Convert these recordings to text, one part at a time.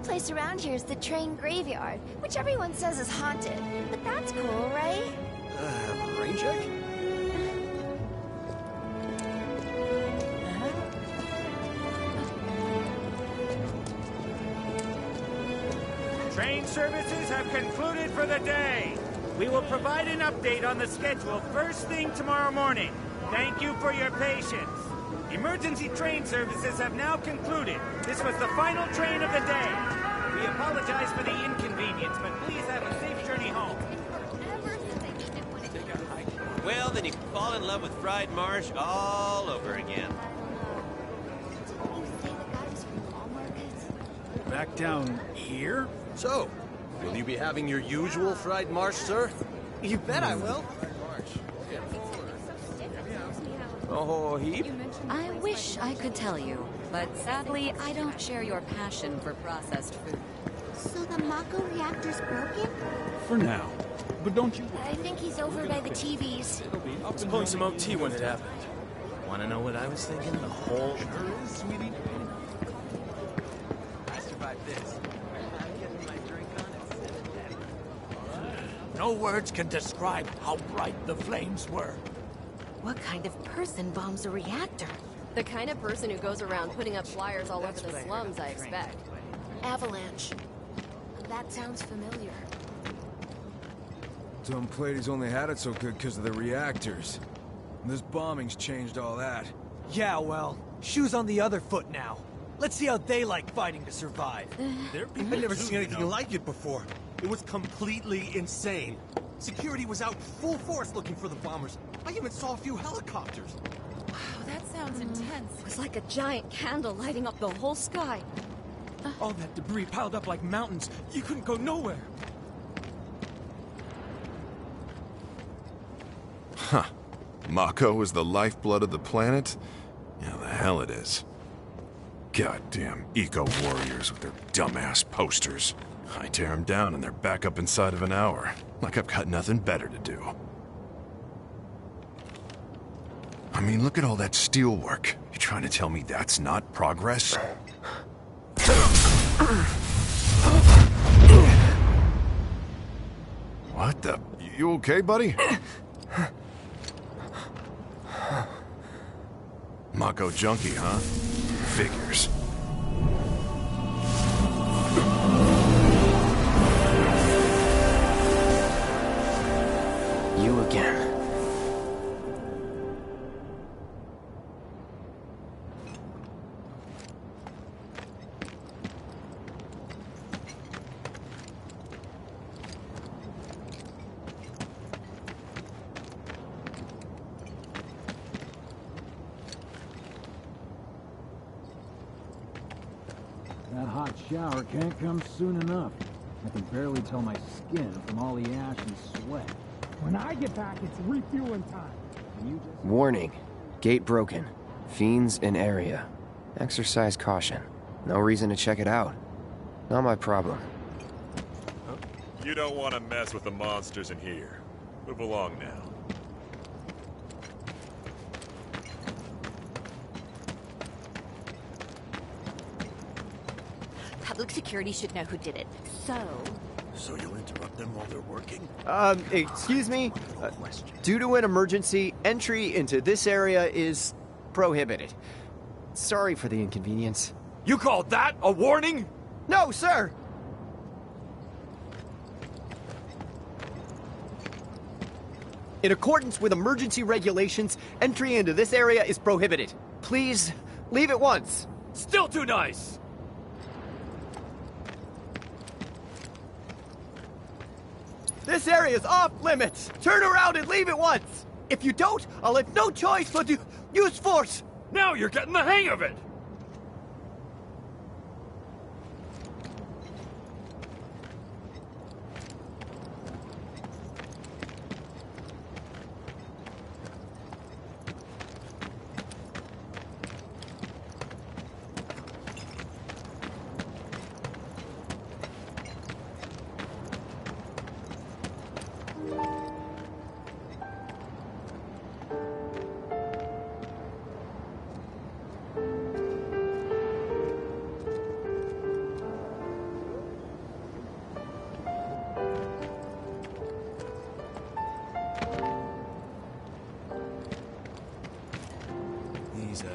place around here is the train graveyard, which everyone says is haunted. But that's cool, right? Rain check? Train services have concluded for the day. We will provide an update on the schedule first thing tomorrow morning. Thank you for your patience. Emergency train services have now concluded. This was the final train of the day. We apologize for the inconvenience, but please have a safe journey home. Well, then you can fall in love with fried marsh all over again. Back down here? So, will you be having your usual fried marsh, sir? You bet I will. Oh, heap? I wish I could tell you, but sadly, I don't share your passion for processed food. So the Mako reactor's broken? For now. But don't you... I think he's over by the TVs. I was pulling some OT when it happened. Want to know what I was thinking? The whole... Sure is, sweetie. I survived this. I'm getting my drink on it. No words can describe how bright the flames were. What kind of person bombs a reactor? The kind of person who goes around putting up flyers all over the slums, I expect. Avalanche. That sounds familiar. Some Pleiades only had it so good because of the reactors. This bombing's changed all that. Yeah, well, shoes on the other foot now. Let's see how they like fighting to survive. I've never seen anything like it before. It was completely insane. Security was out full force looking for the bombers. I even saw a few helicopters. Wow, that sounds intense. It was like a giant candle lighting up the whole sky. All that debris piled up like mountains. You couldn't go nowhere. Huh. Mako is the lifeblood of the planet? Yeah, the hell it is. Goddamn eco-warriors with their dumbass posters. I tear them down and they're back up inside of an hour. Like I've got nothing better to do. I mean, look at all that steel work. You trying to tell me that's not progress? What the... You okay, buddy? Mako junkie, huh? Figures. You again. That hot shower can't come soon enough. I can barely tell my skin from all the ash and sweat. When I get back, it's refueling time. Warning. Gate broken. Fiends in area. Exercise caution. No reason to check it out. Not my problem. You don't want to mess with the monsters in here. Move along now. Public security should know who did it. So you'll interrupt them while they're working? Excuse me? Due to an emergency, entry into this area is prohibited. Sorry for the inconvenience. You called that a warning? No, sir! In accordance with emergency regulations, entry into this area is prohibited. Please, leave at once. Still too nice! This area is off limits! Turn around and leave at once! If you don't, I'll have no choice but to use force! Now you're getting the hang of it!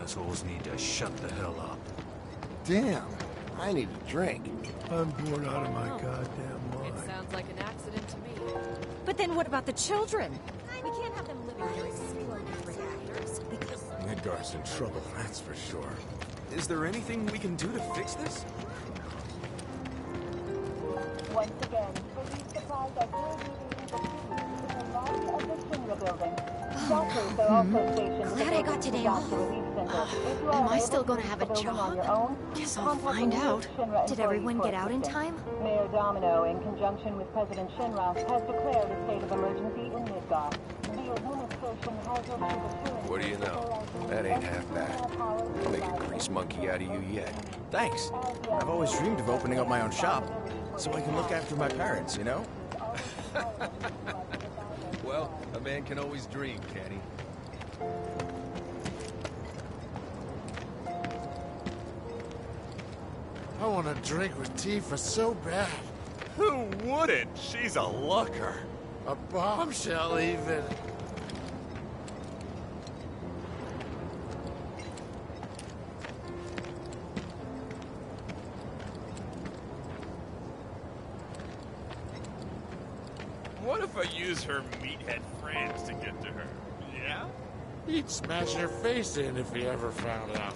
assholes need to shut the hell up. Damn, I need a drink. I'm bored out of my goddamn mind. It sounds like an accident to me. But then what about the children? We can't have them living here exploding reactors because... Midgar's in trouble, that's for sure. Is there anything we can do to fix this? Once again, police supplies are in the loft of the Shinra building. Doctors are also stationed. Glad I got today off. Am I still gonna have a job? Guess I'll find out. Did everyone get out in time? Mayor Domino, in conjunction with President Shinra, has declared a state of emergency in Midgar. The administration has issued What do you know? That ain't half bad. I'll make a grease monkey out of you yet. Thanks. I've always dreamed of opening up my own shop, so I can look after my parents, you know? Well, a man can always dream, can't he? I want a drink with Tifa so bad. Who wouldn't? She's a looker. A bombshell, even. What if I use her meathead friends to get to her? Yeah? He'd smash your face in if he ever found out.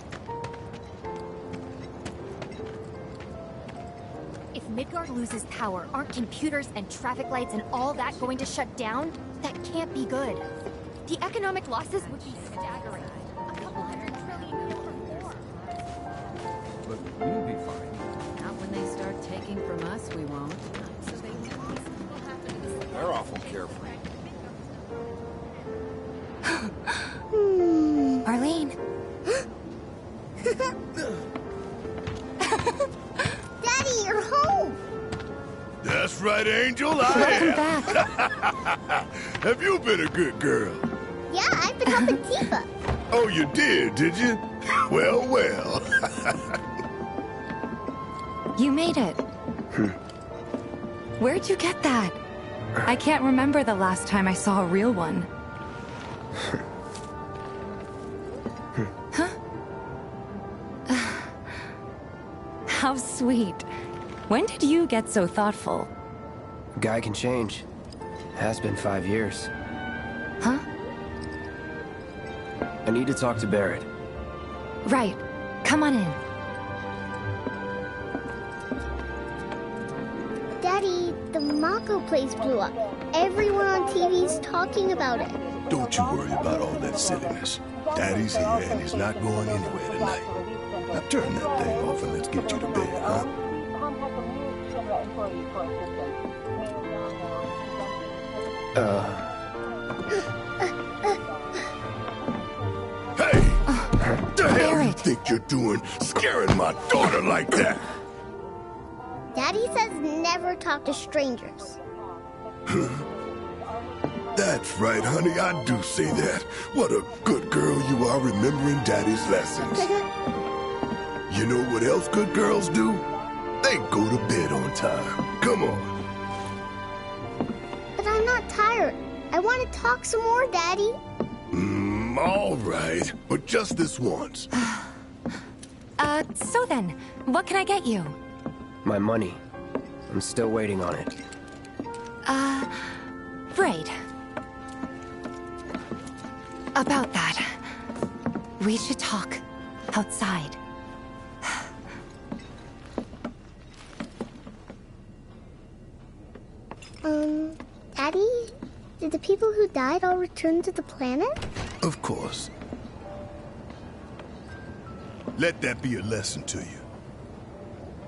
If Midgard loses power, aren't computers and traffic lights and all that going to shut down? That can't be good. The economic losses would be staggering. A couple $100 trillion or more. But we'll be fine. Not when they start taking from us, we won't. They're awful carefree. Arlene. Daddy, you're home! That's right, Angel, Welcome back. Have you been a good girl? Yeah, I've been helping Tifa. Oh, you did you? Well, well. You made it. Where'd you get that? I can't remember the last time I saw a real one. Huh? How sweet. When did you get so thoughtful? Guy can change. Has been 5 years. Huh? I need to talk to Barrett. Right. Come on in. Daddy, the Mako place blew up. Everyone on TV's talking about it. Don't you worry about all that silliness. Daddy's here and he's not going anywhere tonight. Now turn that thing off and let's get you to bed, huh? Hey! What the hell you think you're doing, scaring my daughter like that? Daddy says never talk to strangers. That's right, honey, I do say that. What a good girl you are remembering Daddy's lessons. You know what else good girls do? They go to bed on time. Come on. But I'm not tired. I want to talk some more, Daddy. All right, but just this once. So then, what can I get you? My money. I'm still waiting on it. Right. About that. We should talk. Outside. Daddy? Did the people who died all return to the planet? Of course. Let that be a lesson to you.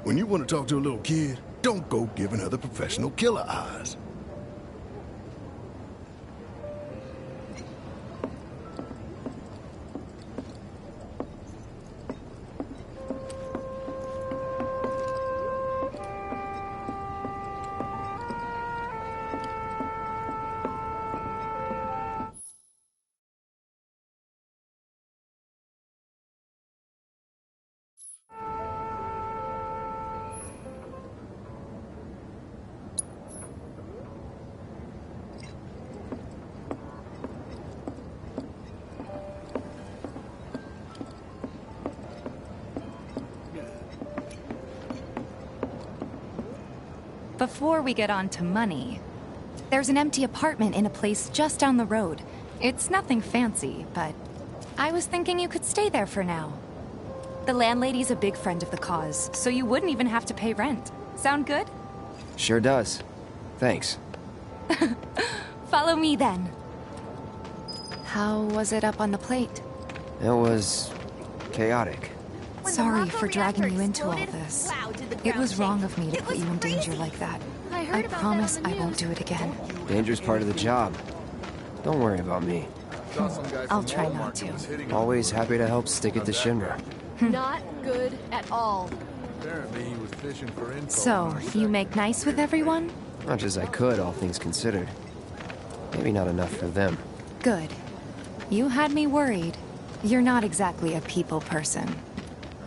When you want to talk to a little kid, don't go giving her the professional killer eyes. before we get on to money, there's an empty apartment in a place just down the road. It's nothing fancy, but I was thinking you could stay there for now. The landlady's a big friend of the cause, so you wouldn't even have to pay rent. Sound good? Sure does. Thanks. Follow me then. How was it up on the plate? It was chaotic. Sorry for dragging you into all this. It was wrong of me to put you in danger like that. I promise I won't do it again. Danger's part of the job. Don't worry about me. I'll try not to. Always happy to help stick it to Shinra. Not good at all. Apparently he was fishing for info. So, you make nice with everyone? Much as I could, all things considered. Maybe not enough for them. Good. You had me worried. You're not exactly a people person.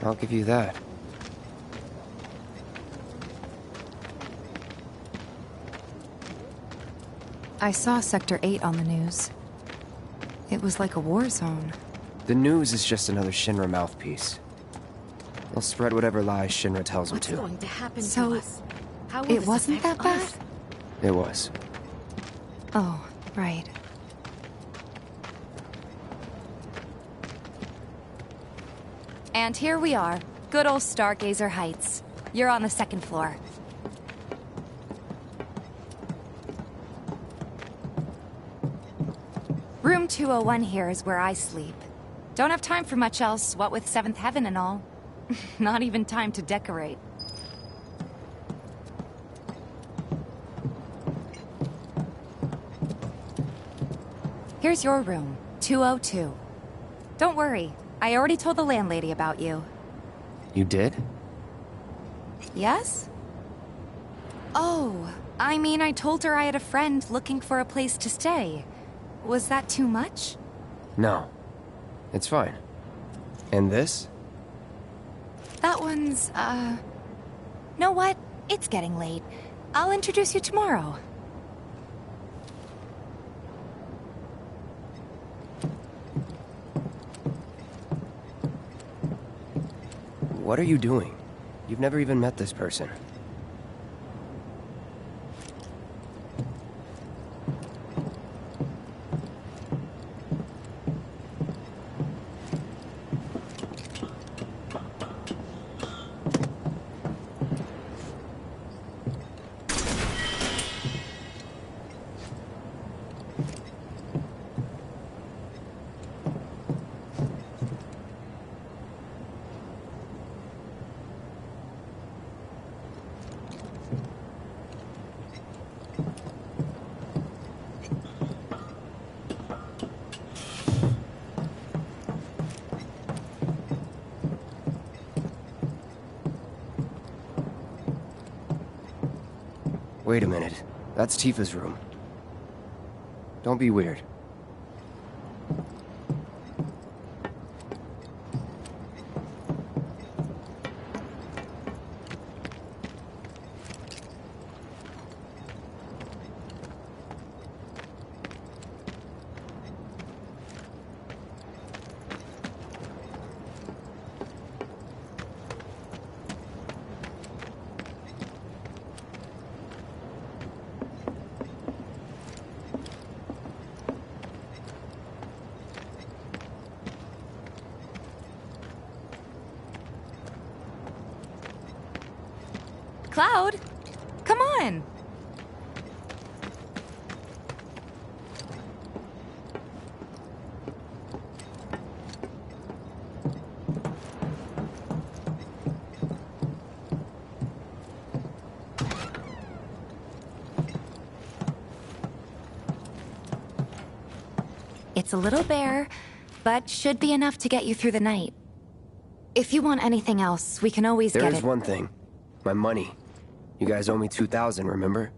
I'll give you that. I saw Sector 8 on the news. It was like a war zone. The news is just another Shinra mouthpiece. They'll spread whatever lies Shinra tells them to. What's going to happen So, to us? How will it this wasn't that affect bad? us? It was. Oh, right. And here we are. Good old Stargazer Heights. You're on the second floor. Room 201 here is where I sleep. Don't have time for much else, what with 7th Heaven and all. Not even time to decorate. Here's your room, 202. Don't worry, I already told the landlady about you. You did? Yes? Oh, I mean, I told her I had a friend looking for a place to stay. Was that too much? No. It's fine. And this? That one's, Know what? It's getting late. I'll introduce you tomorrow. What are you doing? You've never even met this person. Wait a minute. That's Tifa's room. Don't be weird. Cloud, come on. It's a little bare, but should be enough to get you through the night. If you want anything else, we can always get it. There is one thing. My money. You guys owe me 2,000, remember?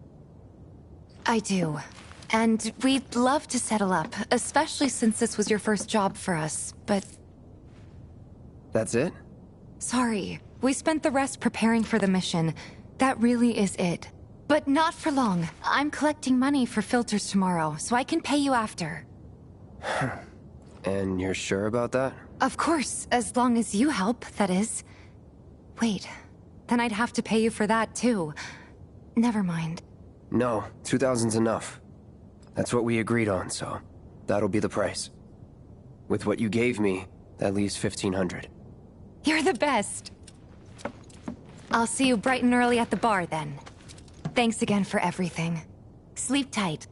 I do. And we'd love to settle up, especially since this was your first job for us, but... That's it? Sorry. We spent the rest preparing for the mission. That really is it. But not for long. I'm collecting money for filters tomorrow, so I can pay you after. And you're sure about that? Of course, as long as you help, that is. Wait, then I'd have to pay you for that too. Never mind. No, 2,000's enough. That's what we agreed on, so that'll be the price. With what you gave me, that leaves 1,500. You're the best. I'll see you bright and early at the bar, then. Thanks again for everything. Sleep tight.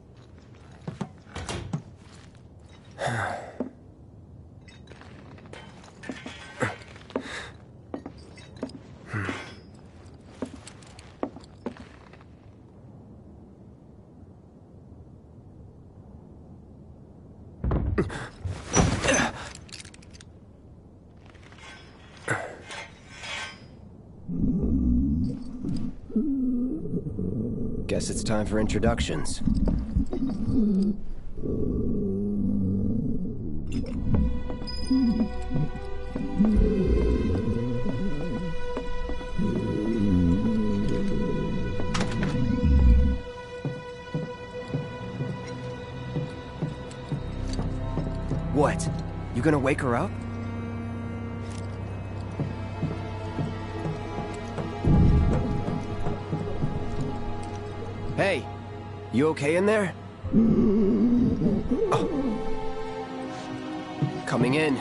Guess it's time for introductions. What? You gonna wake her up? Hey, you okay in there? Oh. Coming in.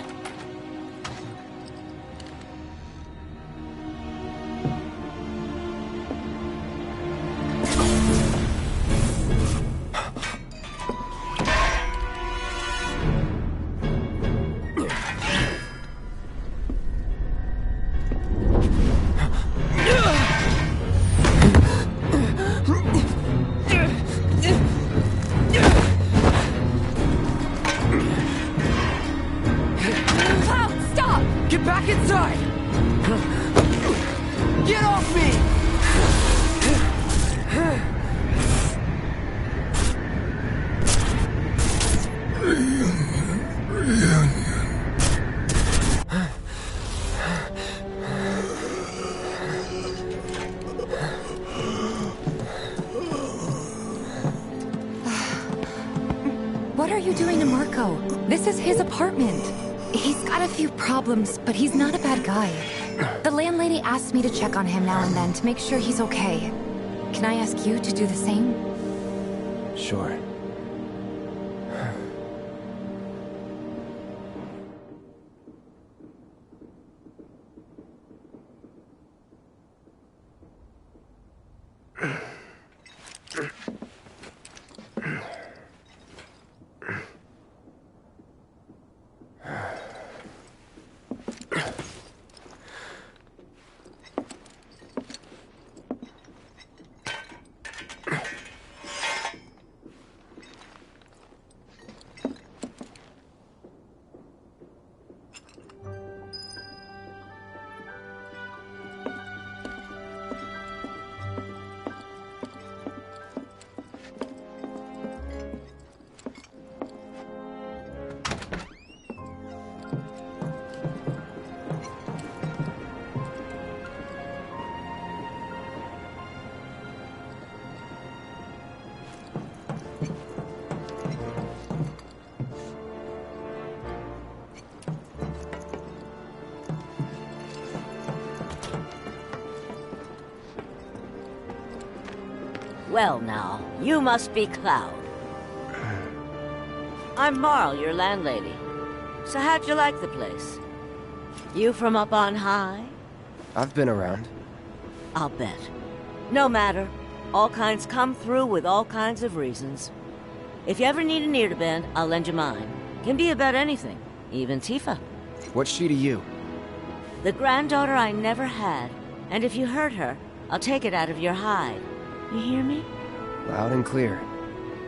What are you doing to Marco? This is his apartment. He's got a few problems, but he's not a bad guy. The landlady asked me to check on him now and then to make sure he's okay. Can I ask you to do the same? Sure. Well now, you must be Cloud. I'm Marl, your landlady. So how'd you like the place? You from up on high? I've been around. I'll bet. No matter. All kinds come through with all kinds of reasons. If you ever need an ear to bend, I'll lend you mine. Can be about anything, even Tifa. What's she to you? The granddaughter I never had. And if you hurt her, I'll take it out of your hide. You hear me? Loud and clear.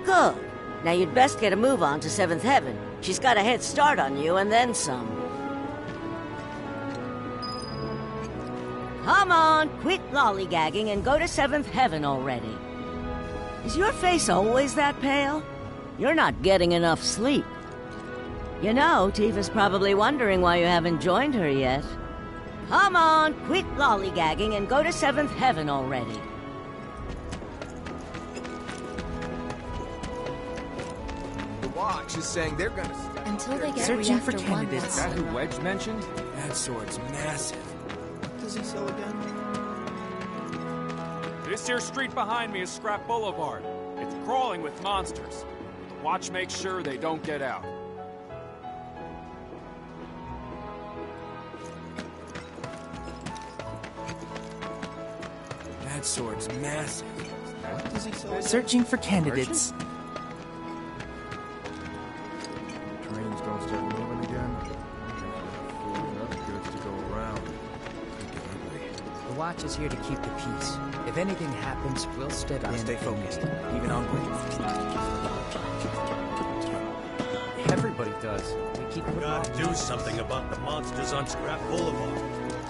Good. Now you'd best get a move on to 7th Heaven. She's got a head start on you and then some. Come on, quit lollygagging and go to 7th Heaven already. Is your face always that pale? You're not getting enough sleep. You know, Tifa's probably wondering why you haven't joined her yet. Come on, quit lollygagging and go to 7th Heaven already. Watch is saying they're gonna until they get searching for reactor candidates. Is that who Wedge mentioned? That sword's massive. What does he sell again? This here street behind me is Scrap Boulevard. It's crawling with monsters. Watch make sure they don't get out. That sword's massive. What does he say? Searching for candidates. Trains don't start moving again. Enough goods to go around. The watch is here to keep the peace. If anything happens, we'll step in. Stay focused, even on Everybody does. We keep putting Gotta do something about the monsters on Scrap Boulevard.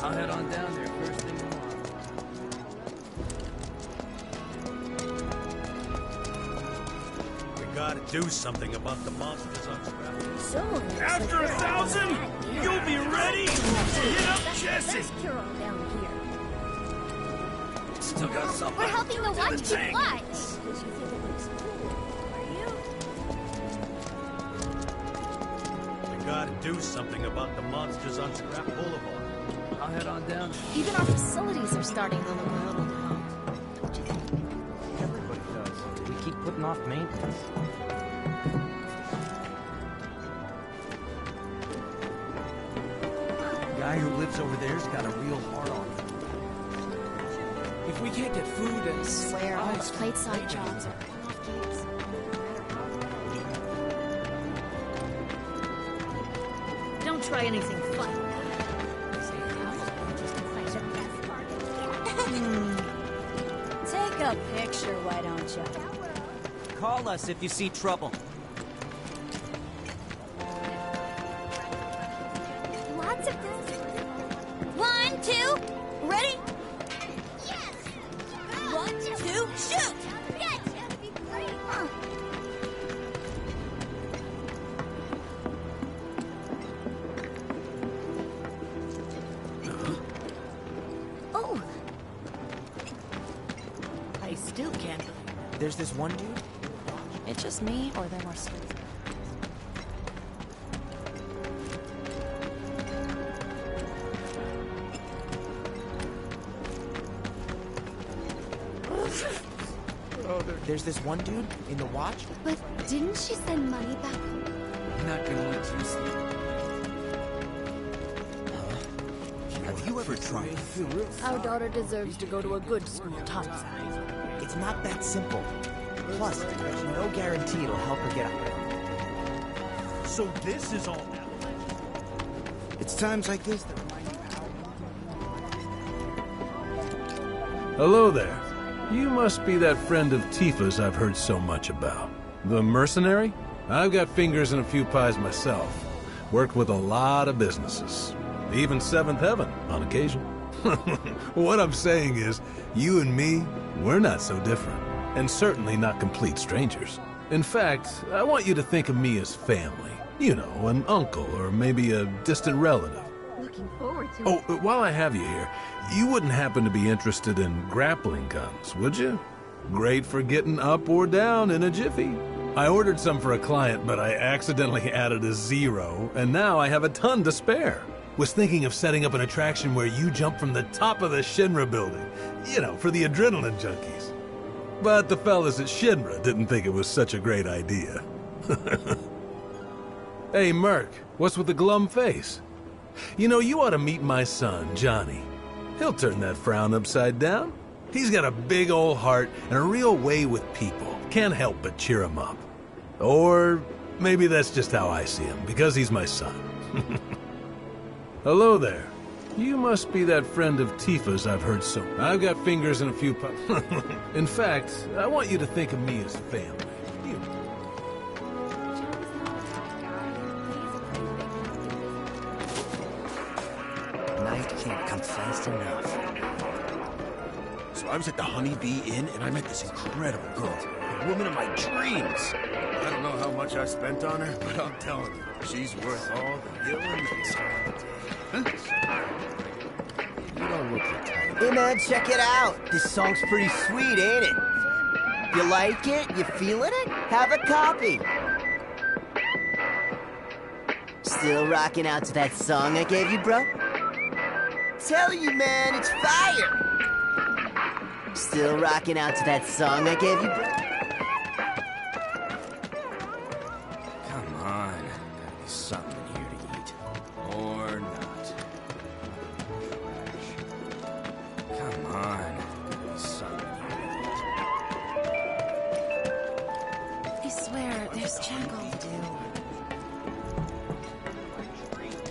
I'll head on down there first thing tomorrow. We gotta do something about the monsters on Scrap Boulevard. After 1,000, you'll be ready to hit up Jesse. Still got something. We're helping the watch keep watch. We gotta do something about the monsters on Scrap Boulevard. I'll head on down. Even our facilities are starting to look a little dumb. Don't you think? Everybody does. We keep putting off maintenance. The guy who lives over there's got a real hard on. If we can't get food and I swear, all those plate-side jobs are off gigs. Don't try anything fun. Take a picture, why don't you? Call us if you see trouble. Lots of this. 1, 2, ready? Yes! 1, 2, shoot! Oh! I still can't. There's this one dude. It's just me, or there more streets. There's this one dude in the watch. But didn't she send money back? Not gonna let you sleep. Have you ever tried? Our daughter deserves to go to a good school, Thomas. It's not that simple. Plus, there's no guarantee it'll help her get out. So this is all now. It's times like this that remind you Hello there. You must be that friend of Tifa's I've heard so much about. The mercenary? I've got fingers in a few pies myself. Worked with a lot of businesses. Even Seventh Heaven, on occasion. What I'm saying is, you and me, we're not so different. And certainly not complete strangers. In fact, I want you to think of me as family. You know, an uncle or maybe a distant relative. Looking forward to Oh, it. while I have you here, you wouldn't happen to be interested in grappling guns, would you? Great for getting up or down in a jiffy. I ordered some for a client, but I accidentally added a 0, and now I have a ton to spare. Was thinking of setting up an attraction where you jump from the top of the Shinra building. You know, for the adrenaline junkies. But the fellas at Shinra didn't think it was such a great idea. Hey, Merc, what's with the glum face? You know, you ought to meet my son, Johnny. He'll turn that frown upside down. He's got a big old heart and a real way with people. Can't help but cheer him up. Or maybe that's just how I see him, because he's my son. Hello there. You must be that friend of Tifa's I've heard so. I've got fingers in a few In fact, I want you to think of me as family. Night can't come fast enough. So I was at the Honeybee Inn and I met this incredible girl. The woman of my dreams. I don't know how much I spent on her, but I'm telling you, she's worth all the hill and then You don't look the type. Hey man, check it out. This song's pretty sweet, ain't it? You like it? You feeling it? Have a copy. Still rocking out to that song I gave you, bro? Tell you, man, it's fire. Still rocking out to that song I gave you, bro? Come on. Gotta be something in here to eat. Or not. Come on. Gotta be something in here to eat. I swear, there's jack all to do.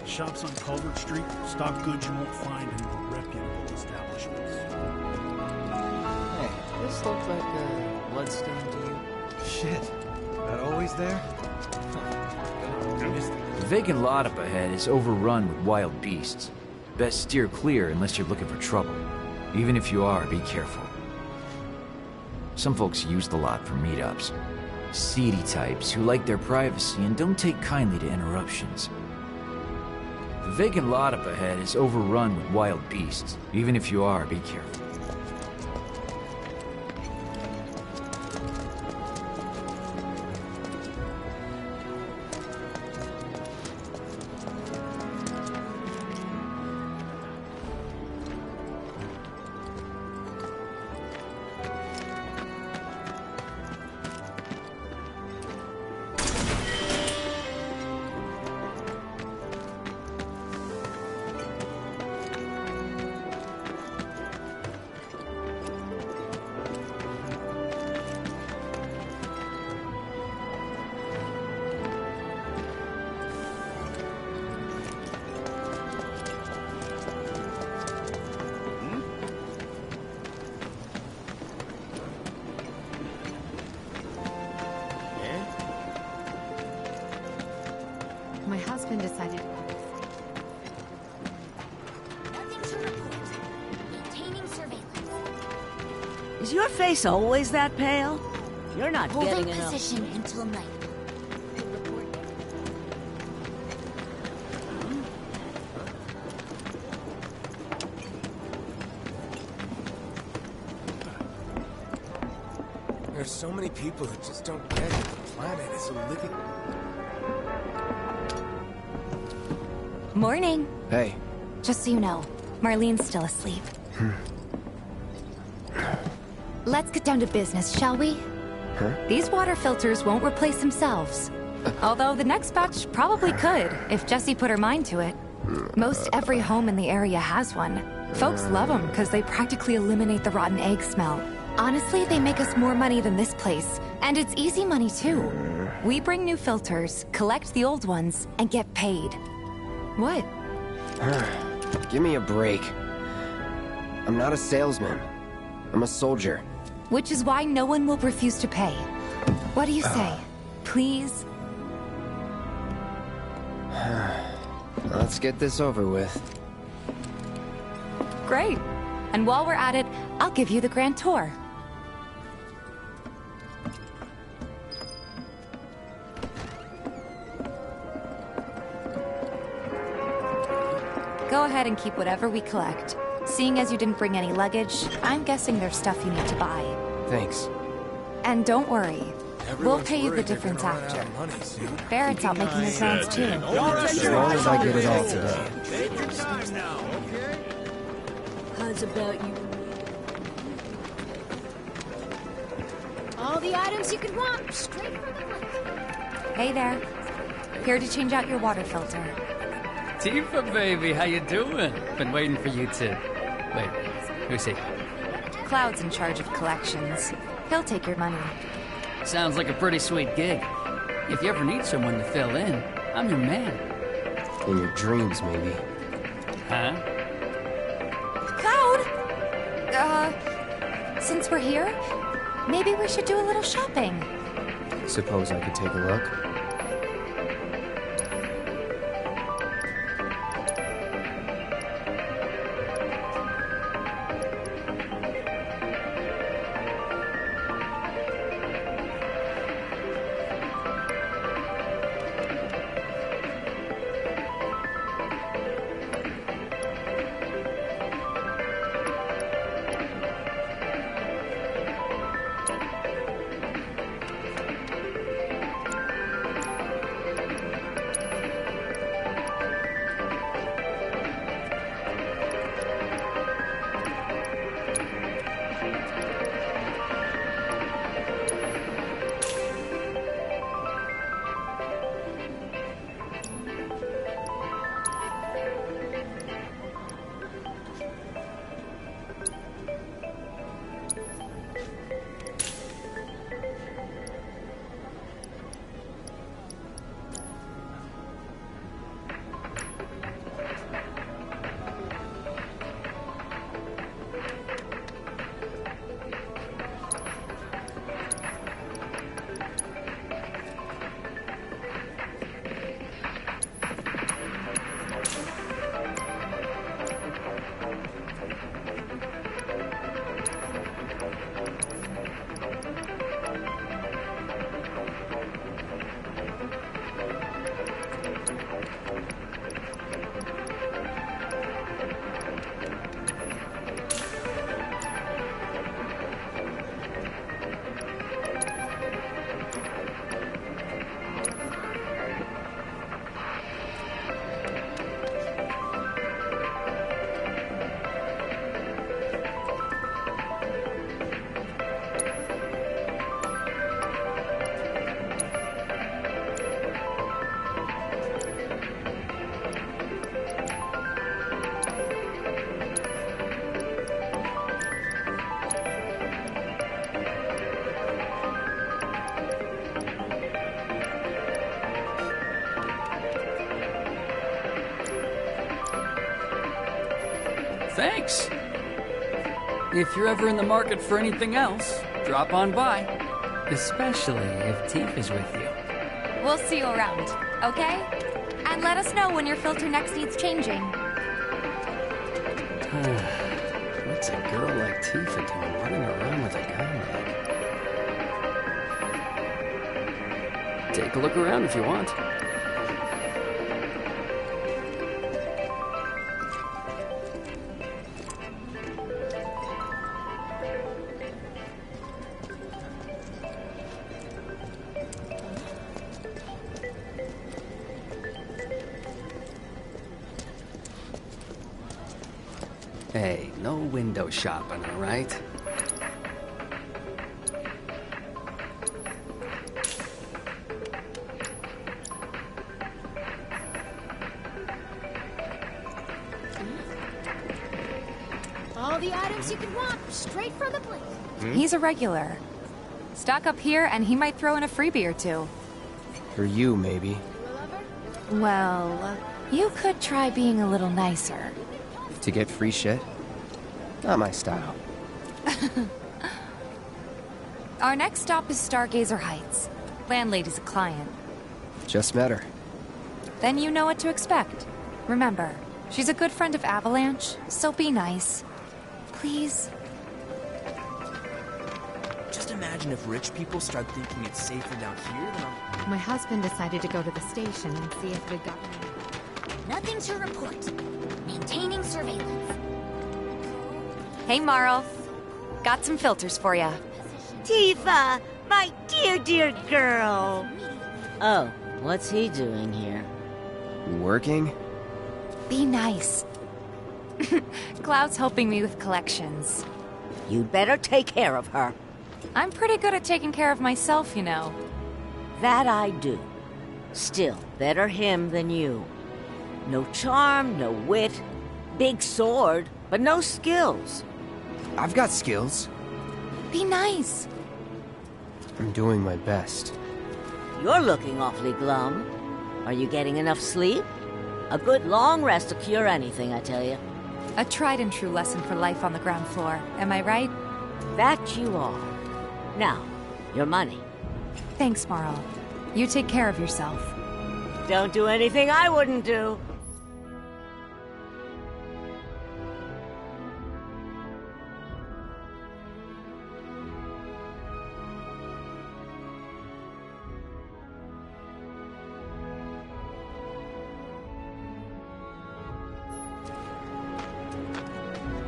Shops on Culvert Street stock goods you won't find in more reputable establishments. Hey, this looks like a bloodstain to you. Shit. That always there? The vacant lot up ahead is overrun with wild beasts. Best steer clear unless you're looking for trouble. Even if you are, be careful. Some folks use the lot for meetups. Seedy types who like their privacy and don't take kindly to interruptions. The vacant lot up ahead is overrun with wild beasts. Even if you are, be careful. My husband decided. Nothing to report. Maintaining surveillance. Is your face always that pale? You're not Holding getting enough. position until night. There's so many people who just don't get it. The planet is a living... Morning. Hey. Just so you know, Marlene's still asleep. Let's get down to business, shall we? Huh? These water filters won't replace themselves. Although the next batch probably could, if Jessie put her mind to it. Most every home in the area has one. Folks love them because they practically eliminate the rotten egg smell. Honestly, they make us more money than this place. And it's easy money, too. We bring new filters, collect the old ones, and get paid. What? Give me a break. I'm not a salesman. I'm a soldier. Which is why no one will refuse to pay. What do you say? Please? Let's get this over with. Great. And while we're at it, I'll give you the grand tour. Go ahead and keep whatever we collect. Seeing as you didn't bring any luggage, I'm guessing there's stuff you need to buy. Thanks. And don't worry. We'll pay you the difference after. Barrett's out making his rounds too. As long as I get it all today. Take your time now, okay? How's about you? All the items you could want, straight from the lake. Hey there. Here to change out your water filter. Tifa, baby, how you doing? Been waiting for you to... Wait, who's he? Cloud's in charge of collections. He'll take your money. Sounds like a pretty sweet gig. If you ever need someone to fill in, I'm your man. In your dreams, maybe. Huh? Cloud! Since we're here, maybe we should do a little shopping. Suppose I could take a look? Thanks. If you're ever in the market for anything else, drop on by. Especially if Tifa's with you. We'll see you around, okay? And let us know when your filter next needs changing. What's a girl like Tifa doing running around with a gun? Take a look around if you want. Hey, no window shopping, all right? All the items you could want, straight from the place. He's a regular. Stock up here and he might throw in a freebie or two. For you, maybe. Well, you could try being a little nicer. To get free shit? Not my style. Our next stop is Stargazer Heights. Landlady's a client. Just met her. Then you know what to expect. Remember, she's a good friend of Avalanche, so be nice. Please. Just imagine if rich people start thinking it's safer down here than on... My husband decided to go to the station and see if it had gotten... Nothing to report. Maintaining surveillance. Hey, Marl. Got some filters for ya. Tifa, my dear, dear girl. Oh, what's he doing here? Working? Be nice. Cloud's helping me with collections. You'd better take care of her. I'm pretty good at taking care of myself, you know. That I do. Still, better him than you. No charm, no wit. Big sword, but no skills. I've got skills. Be nice. I'm doing my best. You're looking awfully glum. Are you getting enough sleep? A good long rest will cure anything, I tell you. A tried and true lesson for life on the ground floor, am I right? That you are. Now, your money. Thanks, Marl. You take care of yourself. Don't do anything I wouldn't do.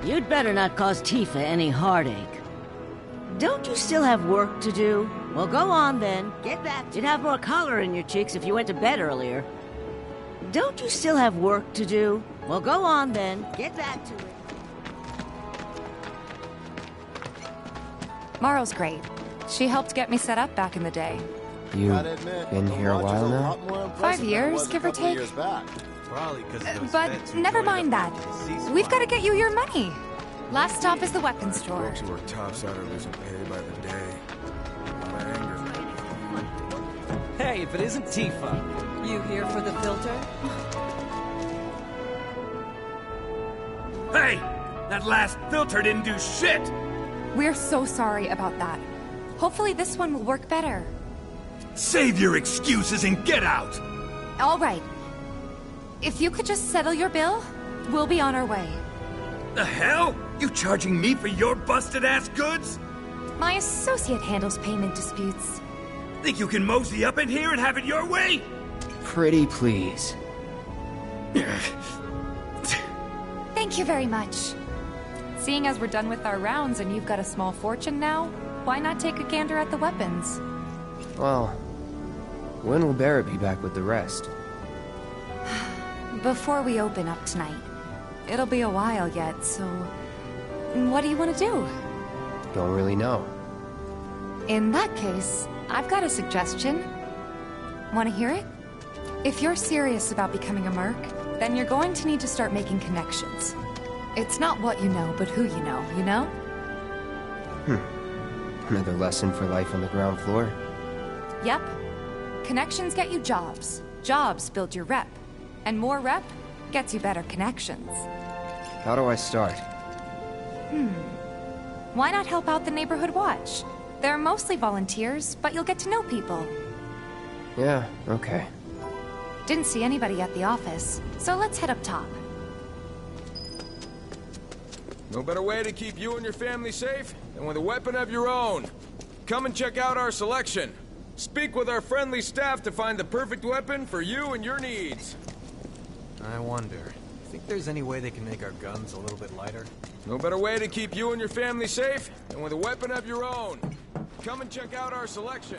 You'd better not cause Tifa any heartache. Don't you still have work to do? Well, go on then. Get back. You'd have more color in your cheeks if you went to bed earlier. Don't you still have work to do? Well, go on then. Get back to it. Marl's great. She helped get me set up back in the day. You been here a while now? 5 years, give or take. But never mind that. We've got to get you your money. Last stop is the weapons store. Folks who are tops out are losing pay by the day. My anger. Hey, if it isn't Tifa. You here for the filter? Hey! That last filter didn't do shit! We're so sorry about that. Hopefully this one will work better. Save your excuses and get out! All right. If you could just settle your bill, we'll be on our way. The hell? You charging me for your busted-ass goods? My associate handles payment disputes. Think you can mosey up in here and have it your way? Pretty please. Thank you very much. Seeing as we're done with our rounds and you've got a small fortune now, why not take a gander at the weapons? Well, when will Barrett be back with the rest? Before we open up tonight. It'll be a while yet, so... What do you want to do? Don't really know. In that case, I've got a suggestion. Want to hear it? If you're serious about becoming a merc, then you're going to need to start making connections. It's not what you know, but who you know, you know? Another lesson for life on the ground floor? Yep. Connections get you jobs. Jobs build your rep. And more rep gets you better connections. How do I start? Why not help out the neighborhood watch? They're mostly volunteers, but you'll get to know people. Yeah, okay. Didn't see anybody at the office, so let's head up top. No better way to keep you and your family safe than with a weapon of your own. Come and check out our selection. Speak with our friendly staff to find the perfect weapon for you and your needs. I wonder, think there's any way they can make our guns a little bit lighter? No better way to keep you and your family safe than with a weapon of your own. Come and check out our selection.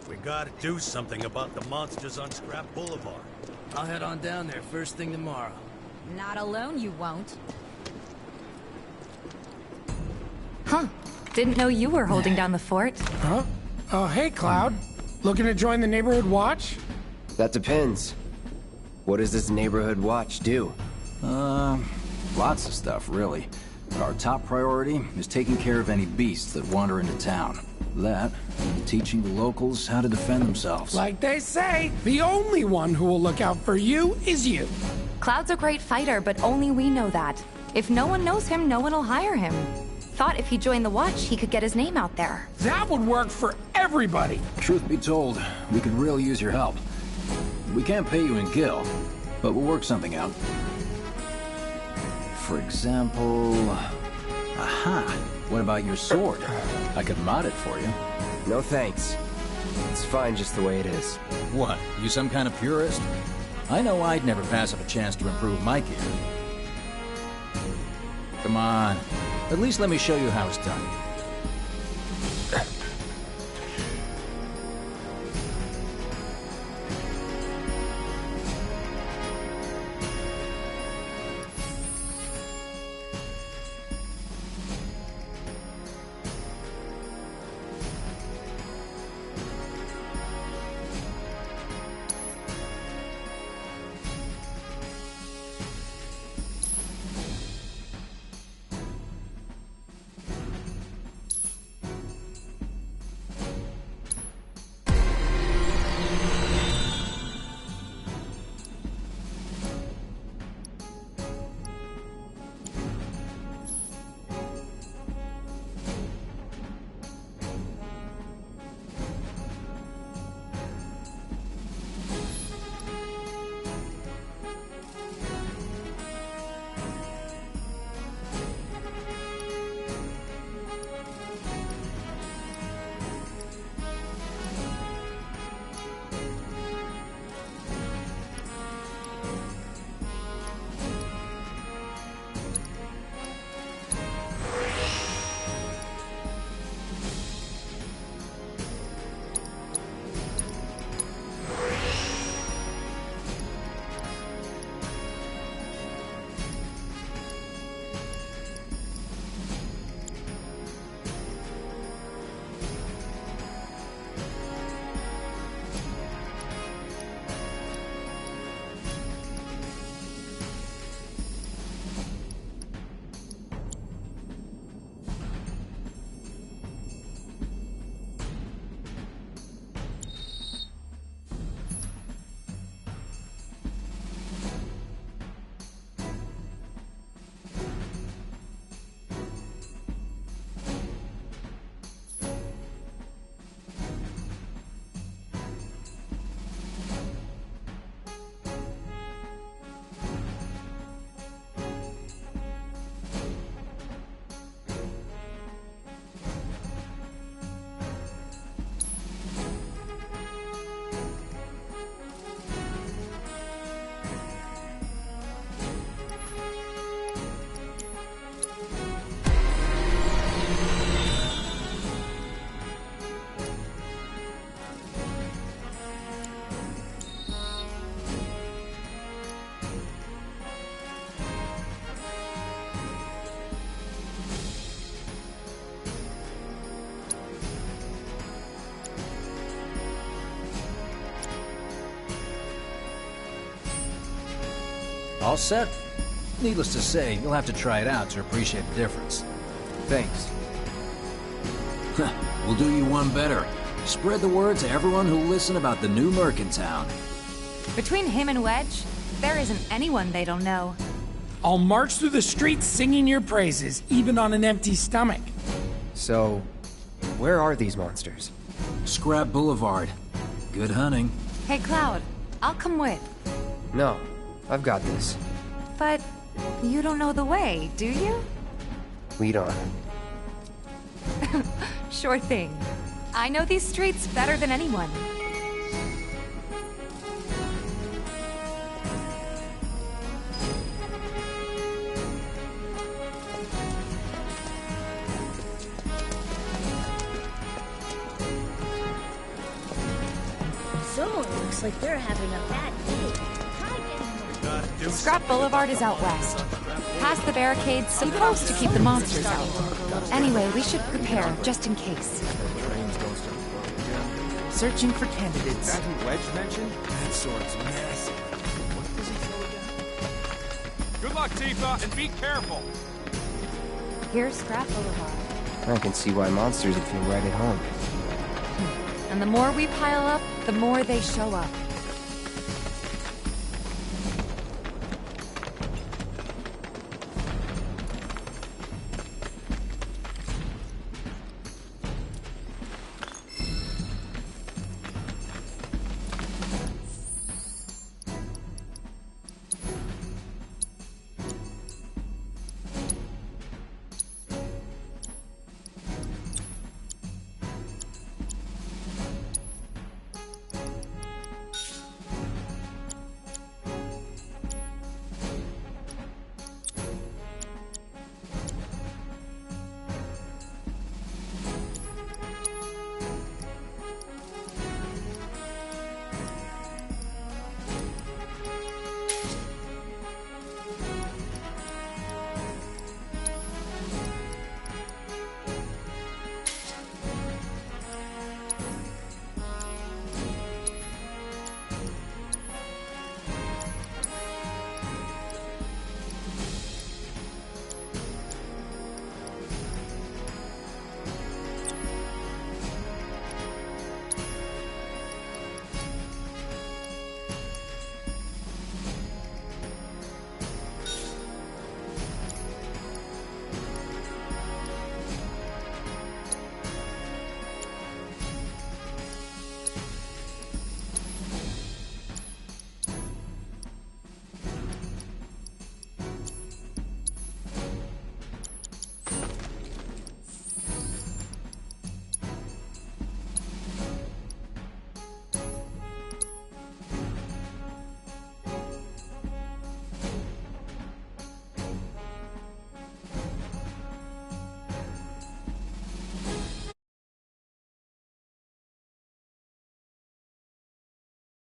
We gotta do something about the monsters on Scrap Boulevard. I'll head on down there first thing tomorrow. Not alone, you won't. Huh. Didn't know you were holding down the fort. Huh? Oh, hey, Cloud. Looking to join the neighborhood watch? That depends. What does this neighborhood watch do? Lots of stuff, really. But our top priority is taking care of any beasts that wander into town. That, and teaching the locals how to defend themselves. Like they say, the only one who will look out for you is you. Cloud's a great fighter, but only we know that. If no one knows him, no one will hire him. Thought if he joined the watch, he could get his name out there. That would work for everybody. Truth be told, we could really use your help. We can't pay you in gil, but we'll work something out. For example... Aha! What about your sword? I could mod it for you. No thanks. It's fine just the way it is. What, you some kind of purist? I know I'd never pass up a chance to improve my gear. Come on. At least let me show you how it's done. All set? Needless to say, you'll have to try it out to appreciate the difference. Thanks. We'll do you one better. Spread the word to everyone who'll listen about the new merc in town. Between him and Wedge, there isn't anyone they don't know. I'll march through the streets singing your praises, even on an empty stomach. So, where are these monsters? Scrap Boulevard. Good hunting. Hey, Cloud, I'll come with. No, I've got this. But you don't know the way, do you? Lead on. Sure thing. I know these streets better than anyone. Someone looks like they're having a bad day. Scrap Boulevard is out west. Past the barricades, supposed to keep the monsters out. Anyway, we should prepare, just in case. Searching for candidates. That who Wedge mentioned? That sword's massive. What does he Good luck, Tifa, and be careful. Here's Scrap Boulevard. I can see why monsters would feel right at home. And the more we pile up, the more they show up.